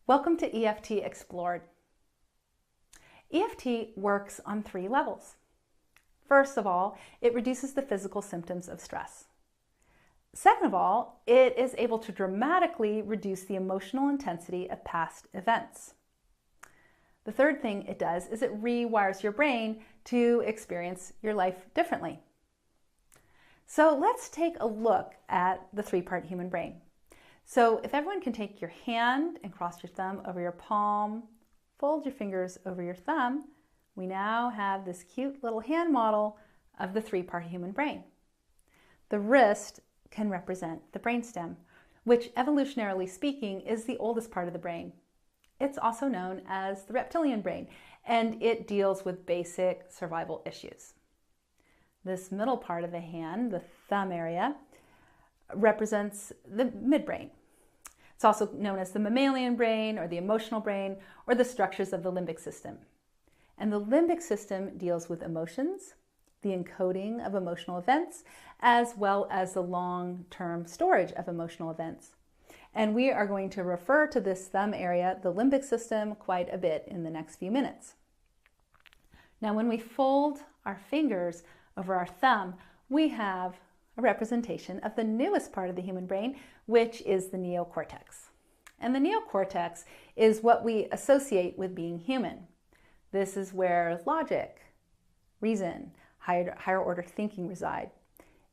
Welcome to EFT Explored. EFT works on 3 levels. First of all, it reduces the physical symptoms of stress. Second of all, it is able to dramatically reduce the emotional intensity of past events. The third thing it does is it rewires your brain to experience your life differently. So let's take a look at the 3-part human brain. So if everyone can take your hand and cross your thumb over your palm, fold your fingers over your thumb, we now have this cute little hand model of the 3-part human brain. The wrist can represent the brainstem, which evolutionarily speaking is the oldest part of the brain. It's also known as the reptilian brain, and it deals with basic survival issues. This middle part of the hand, the thumb area, represents the midbrain. It's also known as the mammalian brain or the emotional brain or the structures of the limbic system. And the limbic system deals with emotions, the encoding of emotional events, as well as the long-term storage of emotional events. And we are going to refer to this thumb area, the limbic system, quite a bit in the next few minutes. Now, when we fold our fingers over our thumb, we have a representation of the newest part of the human brain, which is the neocortex. And the neocortex is what we associate with being human. This is where logic, reason, higher order thinking reside.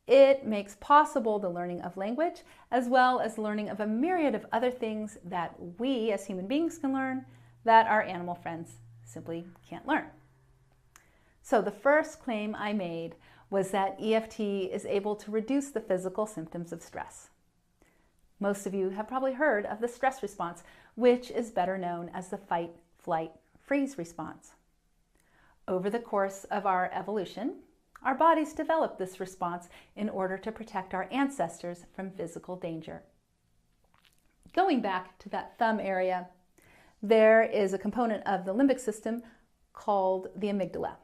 It makes possible the learning of language, as well as learning of a myriad of other things that we as human beings can learn that our animal friends simply can't learn. So the first claim I made was that EFT is able to reduce the physical symptoms of stress. Most of you have probably heard of the stress response, which is better known as the fight, flight, freeze response. Over the course of our evolution, our bodies developed this response in order to protect our ancestors from physical danger. Going back to that thumb area, there is a component of the limbic system called the amygdala.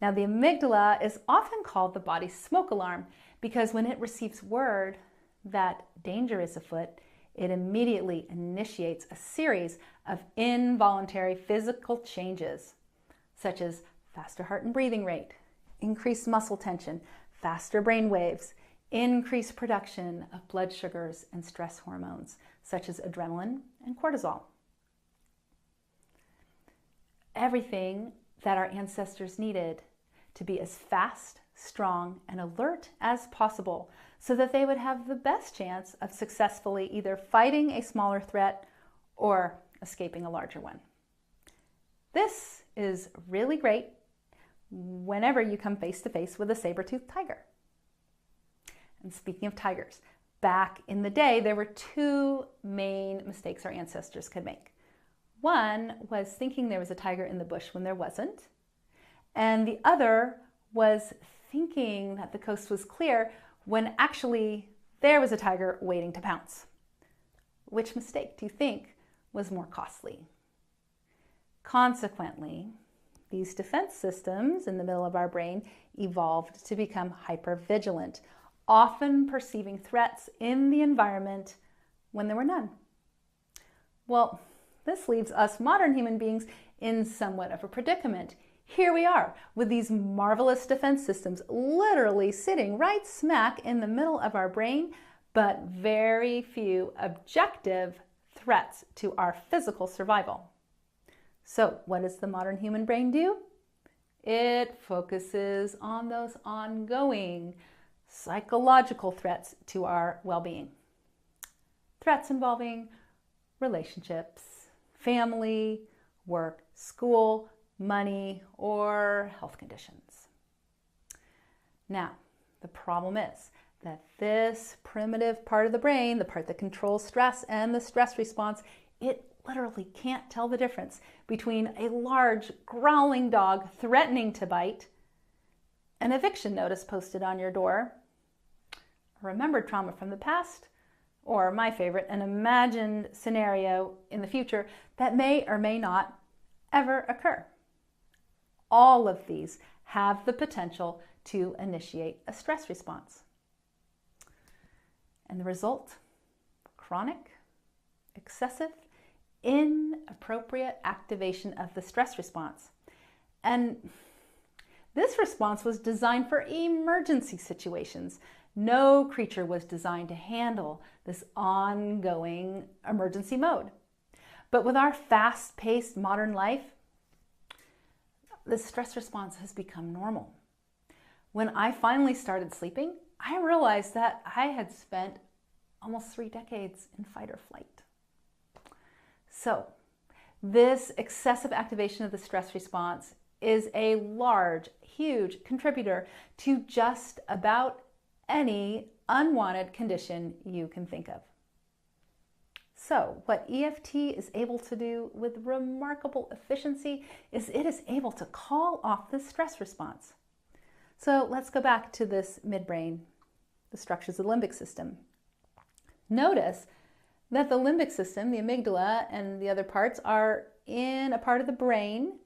Now, the amygdala is often called the body's smoke alarm because when it receives word that danger is afoot, it immediately initiates a series of involuntary physical changes, such as faster heart and breathing rate, increased muscle tension, faster brain waves, increased production of blood sugars and stress hormones, such as adrenaline and cortisol. Everything that our ancestors needed to be as fast, strong, and alert as possible so that they would have the best chance of successfully either fighting a smaller threat or escaping a larger one. This is really great whenever you come face to face with a saber-toothed tiger. And speaking of tigers, back in the day, there were 2 main mistakes our ancestors could make. One was thinking there was a tiger in the bush when there wasn't, and the other was thinking that the coast was clear when actually there was a tiger waiting to pounce. Which mistake do you think was more costly? Consequently, these defense systems in the middle of our brain evolved to become hypervigilant, often perceiving threats in the environment when there were none. Well, this leaves us modern human beings in somewhat of a predicament. Here we are with these marvelous defense systems literally sitting right smack in the middle of our brain, but very few objective threats to our physical survival. So what does the modern human brain do? It focuses on those ongoing psychological threats to our well-being. Threats involving relationships, family, work, school, money, or health conditions. Now, the problem is that this primitive part of the brain, the part that controls stress and the stress response, it literally can't tell the difference between a large growling dog threatening to bite, an eviction notice posted on your door, a remembered trauma from the past, or my favorite, an imagined scenario in the future that may or may not ever occur. All of these have the potential to initiate a stress response. And the result? Chronic, excessive, inappropriate activation of the stress response. And this response was designed for emergency situations. No creature was designed to handle this ongoing emergency mode. But with our fast-paced modern life, the stress response has become normal. When I finally started sleeping, I realized that I had spent almost 3 decades in fight or flight. So, this excessive activation of the stress response is a large, huge contributor to just about any unwanted condition you can think of. So, what EFT is able to do with remarkable efficiency is it is able to call off the stress response. So, let's go back to this midbrain, the structures of the limbic system. Notice that the limbic system, the amygdala, and the other parts are in a part of the brain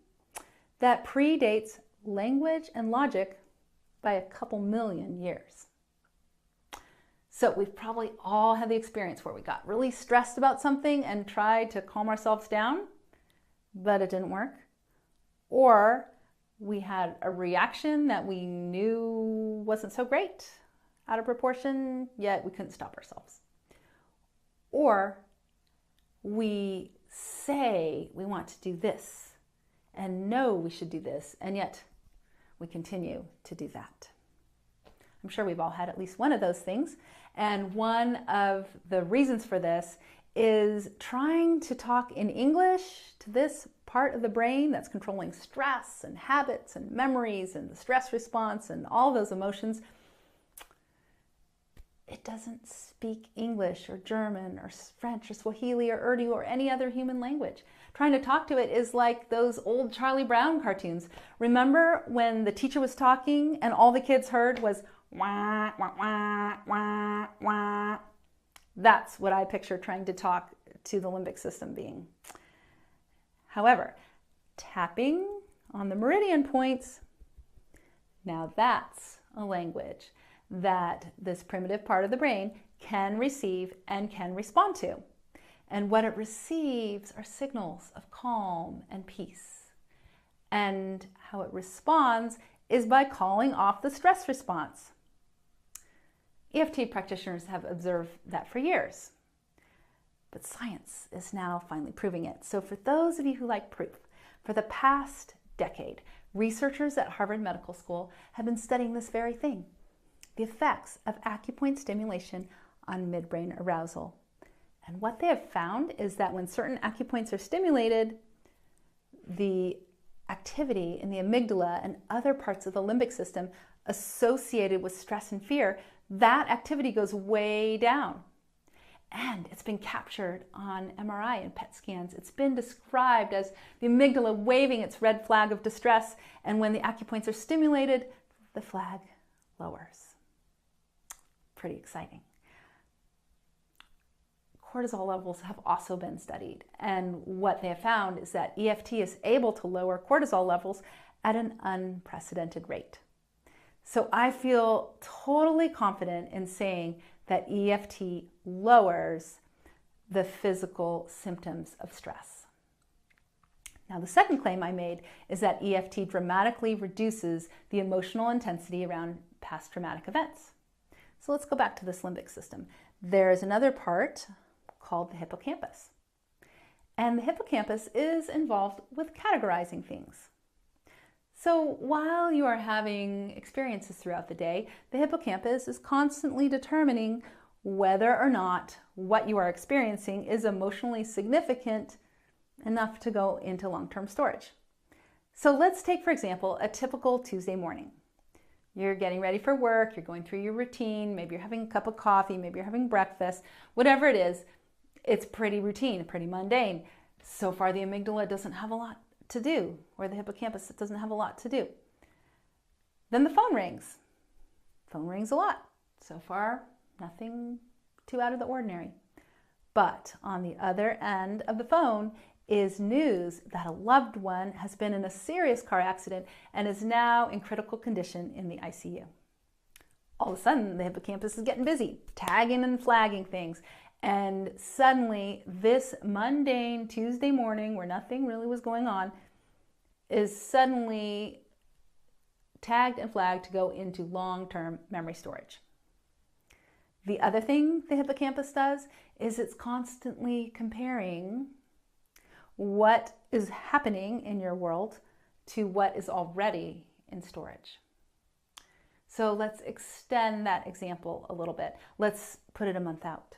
that predates language and logic by a couple million years. So we've probably all had the experience where we got really stressed about something and tried to calm ourselves down, but it didn't work. Or we had a reaction that we knew wasn't so great, out of proportion, yet we couldn't stop ourselves. Or we say we want to do this and know we should do this, and yet we continue to do that. I'm sure we've all had at least one of those things. And one of the reasons for this is trying to talk in English to this part of the brain that's controlling stress and habits and memories and the stress response and all those emotions. It doesn't speak English or German or French or Swahili or Urdu or any other human language. Trying to talk to it is like those old Charlie Brown cartoons. Remember when the teacher was talking and all the kids heard was wah, wah, wah, wah, wah. That's what I picture trying to talk to the limbic system being. However, tapping on the meridian points, now that's a language that this primitive part of the brain can receive and can respond to. And what it receives are signals of calm and peace. And how it responds is by calling off the stress response. EFT practitioners have observed that for years, but science is now finally proving it. So for those of you who like proof, for the past decade, researchers at Harvard Medical School have been studying this very thing, the effects of acupoint stimulation on midbrain arousal. And what they have found is that when certain acupoints are stimulated, the activity in the amygdala and other parts of the limbic system associated with stress and fear, that activity goes way down. And it's been captured on MRI and PET scans. It's been described as the amygdala waving its red flag of distress, and when the acupoints are stimulated, the flag lowers. Pretty exciting. Cortisol levels have also been studied, and what they have found is that EFT is able to lower cortisol levels at an unprecedented rate. So I feel totally confident in saying that EFT lowers the physical symptoms of stress. Now, the second claim I made is that EFT dramatically reduces the emotional intensity around past traumatic events. So let's go back to this limbic system. There's another part called the hippocampus. And the hippocampus is involved with categorizing things. So while you are having experiences throughout the day, the hippocampus is constantly determining whether or not what you are experiencing is emotionally significant enough to go into long-term storage. So let's take, for example, a typical Tuesday morning. You're getting ready for work, you're going through your routine, maybe you're having a cup of coffee, maybe you're having breakfast, whatever it is, it's pretty routine, pretty mundane. So far, the amygdala doesn't have a lot to do, or the hippocampus doesn't have a lot to do. Then the phone rings. Phone rings a lot. So far, nothing too out of the ordinary. But on the other end of the phone is news that a loved one has been in a serious car accident and is now in critical condition in the ICU. All of a sudden, the hippocampus is getting busy, tagging and flagging things. And suddenly, this mundane Tuesday morning where nothing really was going on is suddenly tagged and flagged to go into long-term memory storage. The other thing the hippocampus does is it's constantly comparing what is happening in your world to what is already in storage. So let's extend that example a little bit. Let's put it a month out.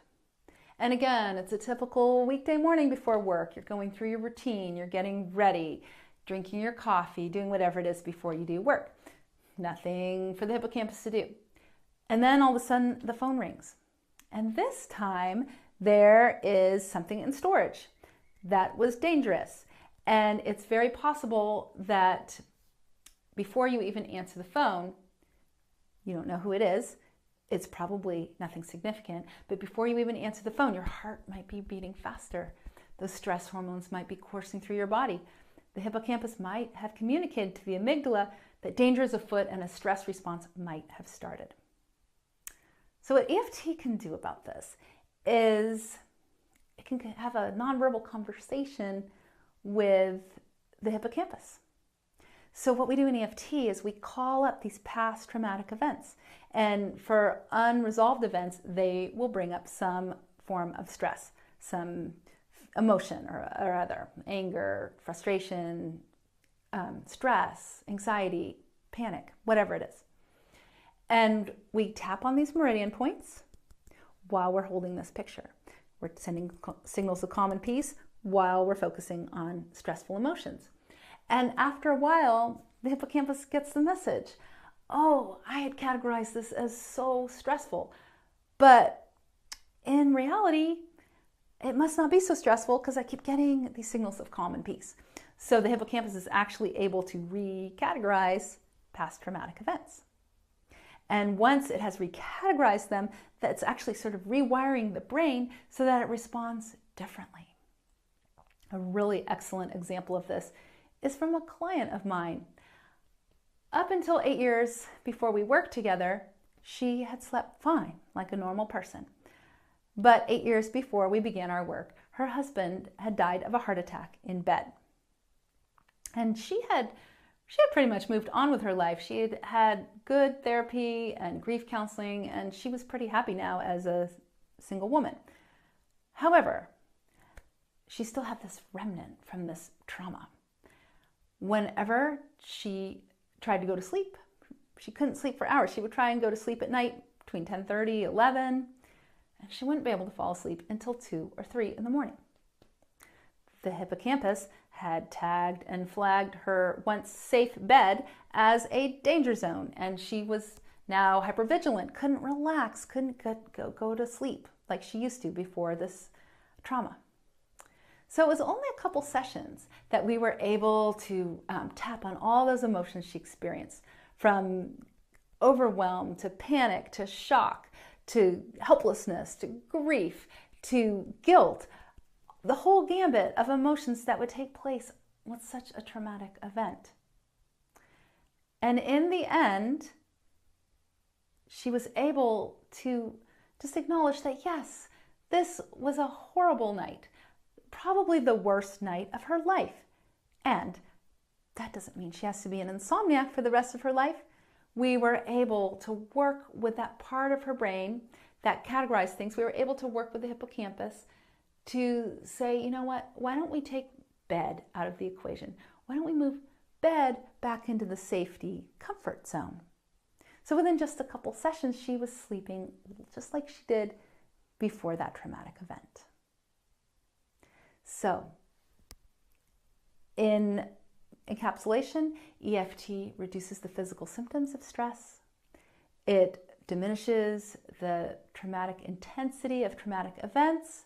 And again, it's a typical weekday morning before work. You're going through your routine, you're getting ready, drinking your coffee, doing whatever it is before you do work. Nothing for the hippocampus to do. And then all of a sudden the phone rings. And this time there is something in storage that was dangerous. And it's very possible that before you even answer the phone, you don't know who it is. It's probably nothing significant, but before you even answer the phone, your heart might be beating faster. Those stress hormones might be coursing through your body. The hippocampus might have communicated to the amygdala that danger is afoot and a stress response might have started. So what EFT can do about this is it can have a nonverbal conversation with the hippocampus. So what we do in EFT is we call up these past traumatic events. And for unresolved events, they will bring up some form of stress, some emotion or other, anger, frustration, stress, anxiety, panic, whatever it is. And we tap on these meridian points while we're holding this picture. We're sending signals of calm and peace while we're focusing on stressful emotions. And after a while, the hippocampus gets the message. Oh, I had categorized this as so stressful. But in reality, it must not be so stressful because I keep getting these signals of calm and peace. So the hippocampus is actually able to recategorize past traumatic events. And once it has recategorized them, that's actually sort of rewiring the brain so that it responds differently. A really excellent example of this is from a client of mine. Up until 8 years before we worked together, she had slept fine, like a normal person. But 8 years before we began our work, her husband had died of a heart attack in bed. And she had pretty much moved on with her life. She had had good therapy and grief counseling, and she was pretty happy now as a single woman. However, she still had this remnant from this trauma. Whenever she tried to go to sleep, she couldn't sleep for hours. She would try and go to sleep at night between 10:30, 11, and she wouldn't be able to fall asleep until 2 or 3 in the morning. The hippocampus had tagged and flagged her once safe bed as a danger zone, and she was now hypervigilant, couldn't relax, couldn't go to sleep like she used to before this trauma. So it was only a couple sessions that we were able to tap on all those emotions she experienced, from overwhelm to panic to shock to helplessness to grief to guilt, the whole gambit of emotions that would take place with such a traumatic event. And in the end, she was able to just acknowledge that, yes, this was a horrible night. Probably the worst night of her life. And that doesn't mean she has to be an insomniac for the rest of her life. We were able to work with that part of her brain that categorized things. We were able to work with the hippocampus to say, you know what, why don't we take bed out of the equation? Why don't we move bed back into the safety comfort zone? So within just a couple sessions, she was sleeping just like she did before that traumatic event. So, in encapsulation, EFT reduces the physical symptoms of stress. It diminishes the traumatic intensity of traumatic events.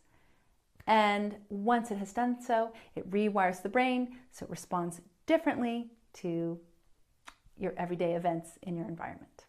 And once it has done so, it rewires the brain so it responds differently to your everyday events in your environment.